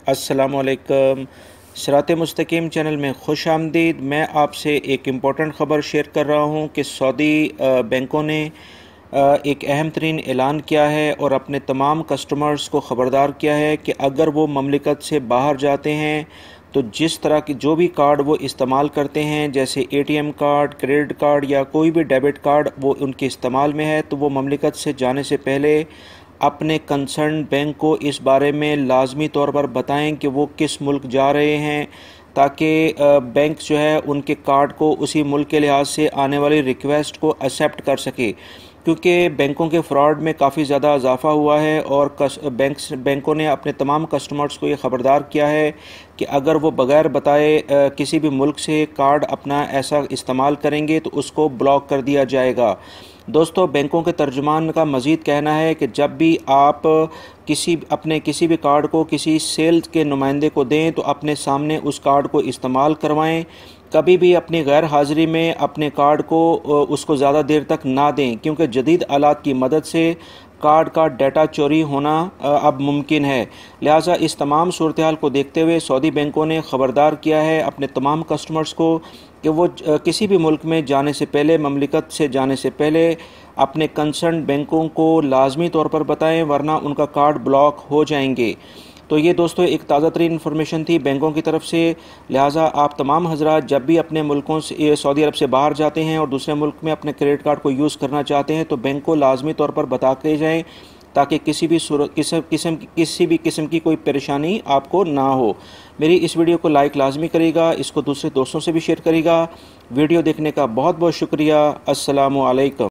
अस्सलामुअलैकुम। सिरात मुस्तकीम चैनल में खुश आमदीद। मैं आपसे एक इम्पॉर्टेंट ख़बर शेयर कर रहा हूँ कि सऊदी बैंकों ने एक अहम तरीन ऐलान किया है और अपने तमाम कस्टमर्स को ख़बरदार किया है कि अगर वो ममलिकत से बाहर जाते हैं तो जिस तरह की जो भी कार्ड वो इस्तेमाल करते हैं, जैसे एटीएम कार्ड, क्रेडिट कार्ड या कोई भी डेबिट कार्ड वो उनके इस्तेमाल में है, तो वो ममलिकत से जाने से पहले अपने कंसर्न बैंक को इस बारे में लाजमी तौर पर बताएं कि वो किस मुल्क जा रहे हैं, ताकि बैंक जो है उनके कार्ड को उसी मुल्क के लिहाज से आने वाली रिक्वेस्ट को एक्सेप्ट कर सके। क्योंकि बैंकों के फ्रॉड में काफ़ी ज़्यादा इजाफा हुआ है और बैंकों ने अपने तमाम कस्टमर्स को ये ख़बरदार किया है कि अगर वो बग़ैर बताए किसी भी मुल्क से कार्ड अपना ऐसा इस्तेमाल करेंगे तो उसको ब्लॉक कर दिया जाएगा। दोस्तों, बैंकों के तर्जुमान का मज़ीद कहना है कि जब भी आप किसी भी कार्ड को किसी सेल्स के नुमाइंदे को दें तो अपने सामने उस कार्ड को इस्तेमाल करवाएं। कभी भी अपनी गैर हाज़िरी में अपने कार्ड को उसको ज़्यादा देर तक ना दें, क्योंकि जदीद आलात की मदद से कार्ड का डाटा चोरी होना अब मुमकिन है। लिहाजा इस तमाम सूरत हाल को देखते हुए सऊदी बैंकों ने ख़बरदार किया है अपने तमाम कस्टमर्स को कि वो किसी भी मुल्क में जाने से पहले, ममलिकत से जाने से पहले अपने कंसर्न बैंकों को लाजमी तौर पर बताएं, वरना उनका कार्ड ब्लॉक हो जाएंगे। तो ये दोस्तों एक ताज़ा तरीन इन्फॉर्मेशन थी बैंकों की तरफ से। लिहाजा आप तमाम हजरात जब भी अपने मुल्कों से, सऊदी अरब से बाहर जाते हैं और दूसरे मुल्क में अपने क्रेडिट कार्ड को यूज़ करना चाहते हैं तो बैंक को लाजमी तौर पर बता के जाएँ, ताकि किसी भी किस्म की कोई परेशानी आपको ना हो। मेरी इस वीडियो को लाइक लाजमी करिएगा, इसको दूसरे दोस्तों से भी शेयर करिएगा। वीडियो देखने का बहुत बहुत शुक्रिया। अस्सलामु अलैकुम।